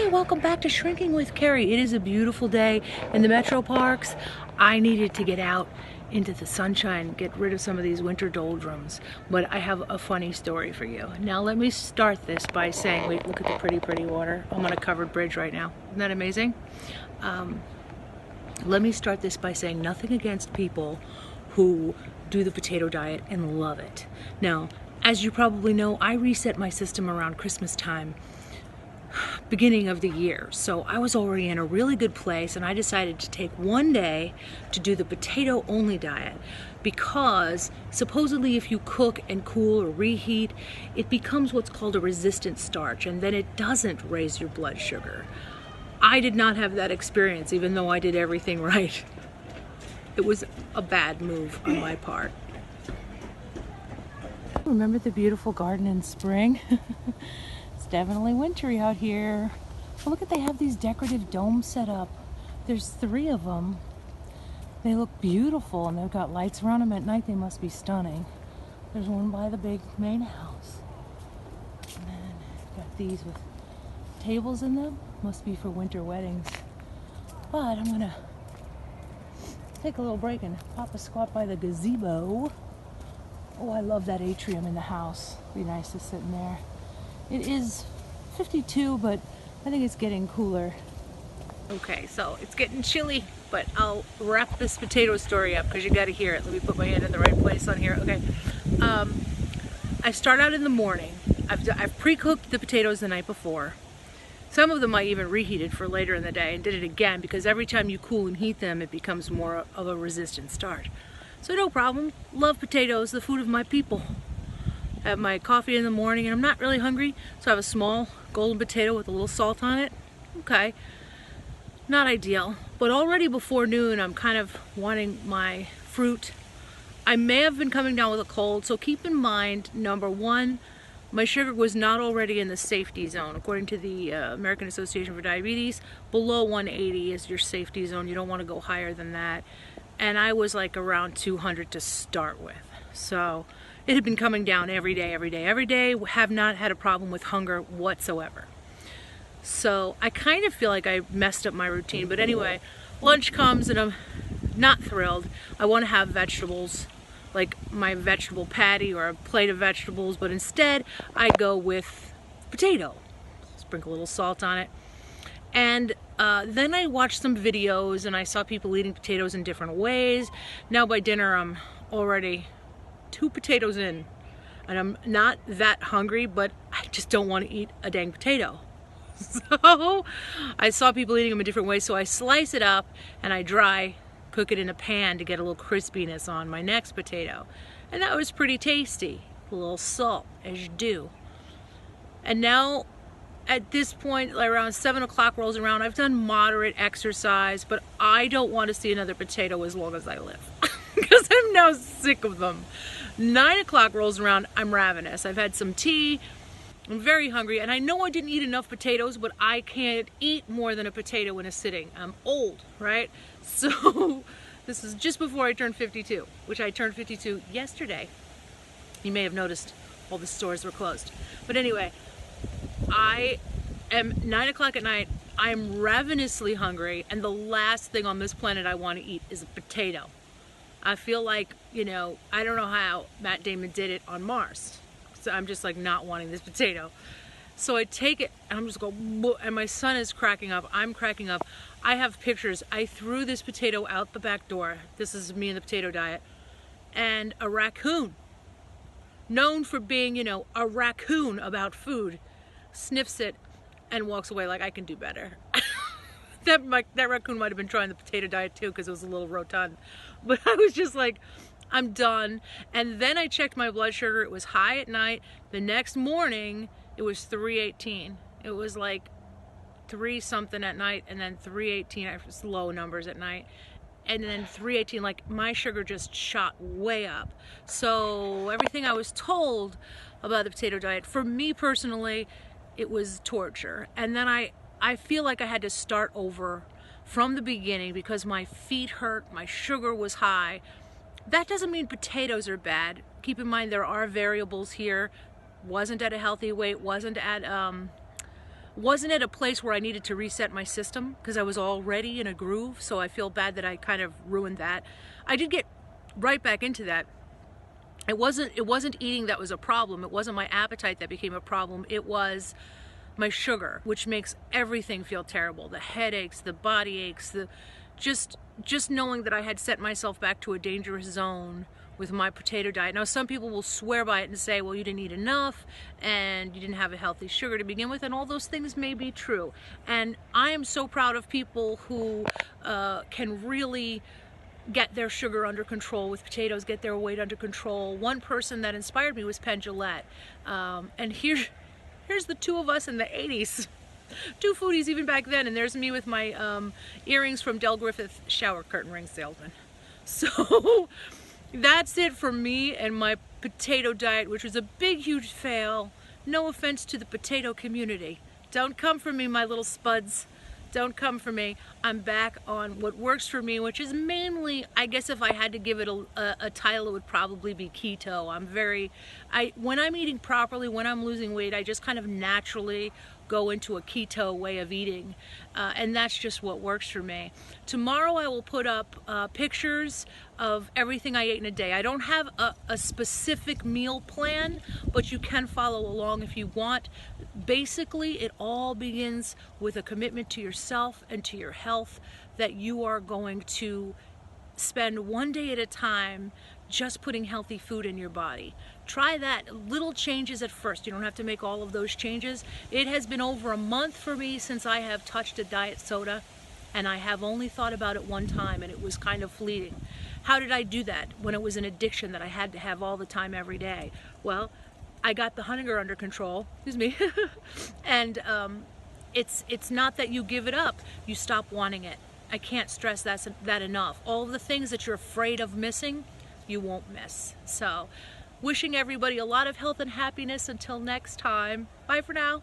Hey, welcome back to Shrinking with Carrie. It is a beautiful day in the metro parks. I needed to get out into the sunshine, get rid of some of these winter doldrums, but I have a funny story for you. Now let me start this by saying, wait, look at the pretty water. I'm on a covered bridge right now. Isn't that amazing? Let me start this by saying nothing against people who do the potato diet and love it. Now, as you probably know, I reset my system around Christmas time, beginning of the year. So I was already in a really good place, and I decided to take one day to do the potato only diet because supposedly if you cook and cool or reheat, it becomes what's called a resistant starch, and then it doesn't raise your blood sugar. I did not have that experience, even though I did everything right. It was a bad move on my part. Remember the beautiful garden in spring? It's definitely wintry out here. Oh, look at, they have these decorative domes set up. There's 3 of them. They look beautiful, and they've got lights around them at night. They must be stunning. There's one by the big main house. And then got these with tables in them. Must be for winter weddings. But I'm gonna take a little break and pop a squat by the gazebo. Oh, I love that atrium in the house. Be nice to sit in there. It is 52, but I think it's getting cooler. Okay, so it's getting chilly, but I'll wrap this potato story up because you got to hear it. Let me put my hand in the right place on here. Okay. I start out in the morning. I've pre-cooked the potatoes the night before. Some of them I even reheated for later in the day and did it again because every time you cool and heat them, it becomes more of a resistant starch. So no problem. Love potatoes, the food of my people. I have my coffee in the morning, and I'm not really hungry, so I have a small golden potato with a little salt on it. Okay, not ideal, but already before noon I'm kind of wanting my fruit. I may have been coming down with a cold, so keep in mind, number one, my sugar was not already in the safety zone. According to the American Association for Diabetes, below 180 is your safety zone. You don't want to go higher than that. And I was like around 200 to start with. So it had been coming down every day. Have not had a problem with hunger whatsoever. So I kind of feel like I messed up my routine. But anyway, lunch comes and I'm not thrilled. I want to have vegetables, like my vegetable patty or a plate of vegetables, but instead I go with potato. Sprinkle a little salt on it. And then I watched some videos and I saw people eating potatoes in different ways. Now by dinner I'm already 2 potatoes in, and I'm not that hungry, but I just don't want to eat a dang potato. So I saw people eating them a different way, so I slice it up and I dry cook it in a pan to get a little crispiness on my next potato. And that was pretty tasty. A little salt, as you do. And now at this point, around 7 o'clock rolls around, I've done moderate exercise, but I don't want to see another potato as long as I live. Because I'm now sick of them. 9 o'clock rolls around, I'm ravenous. I've had some tea, I'm very hungry, and I know I didn't eat enough potatoes, but I can't eat more than a potato in a sitting. I'm old, right? So this is just before I turned 52, which I turned 52 yesterday. You may have noticed all the stores were closed. But anyway, I am 9 o'clock at night, I'm ravenously hungry, and the last thing on this planet I want to eat is a potato. I feel like, you know, I don't know how Matt Damon did it on Mars. So I'm just like not wanting this potato. So I take it and I'm just going, and my son is cracking up. I'm cracking up. I have pictures. I threw this potato out the back door. This is me and the potato diet. And a raccoon, known for being, you know, a raccoon about food, sniffs it and walks away like I can do better. That raccoon might have been trying the potato diet too because it was a little rotund. But I was just like, I'm done. And then I checked my blood sugar. It was high at night. The next morning, it was 318. It was like 3 something at night, and then 318. I was low numbers at night. And then 318, like my sugar just shot way up. So everything I was told about the potato diet, for me personally, it was torture. And then I feel like I had to start over from the beginning because my feet hurt, my sugar was high. That doesn't mean potatoes are bad. Keep in mind there are variables here. Wasn't at a healthy weight, wasn't at wasn't at a place where I needed to reset my system because I was already in a groove, so I feel bad that I kind of ruined that. I did get right back into that. It wasn't eating that was a problem. It wasn't my appetite that became a problem. It was my sugar, which makes everything feel terrible. The headaches, the body aches, the just knowing that I had set myself back to a dangerous zone with my potato diet. Now, some people will swear by it and say, well, you didn't eat enough and you didn't have a healthy sugar to begin with, and all those things may be true. And I am so proud of people who can really get their sugar under control with potatoes, get their weight under control. One person that inspired me was Penn Jillette. And here's the two of us in the 80s. Two foodies even back then, and there's me with my earrings from Del Griffith shower curtain ring salesman. So that's it for me and my potato diet, which was a big, huge fail. No offense to the potato community. Don't come for me, my little spuds. Don't come for me. I'm back on what works for me, which is mainly, I guess if I had to give it a title, it would probably be keto. When I'm eating properly, when I'm losing weight, I just kind of naturally go into a keto way of eating, and that's just what works for me. Tomorrow I will put up pictures of everything I ate in a day. I don't have a specific meal plan, but you can follow along if you want. Basically, it all begins with a commitment to yourself and to your health, that you are going to spend one day at a time just putting healthy food in your body. Try that. Little changes at first. You don't have to make all of those changes. It has been over a month for me since I have touched a diet soda, and I have only thought about it one time, and it was kind of fleeting. How did I do that when it was an addiction that I had to have all the time every day? Well, I got the hunger under control, excuse me, and it's not that you give it up, you stop wanting it. I can't stress that enough. All of the things that you're afraid of missing, you won't miss. So, wishing everybody a lot of health and happiness until next time. Bye for now.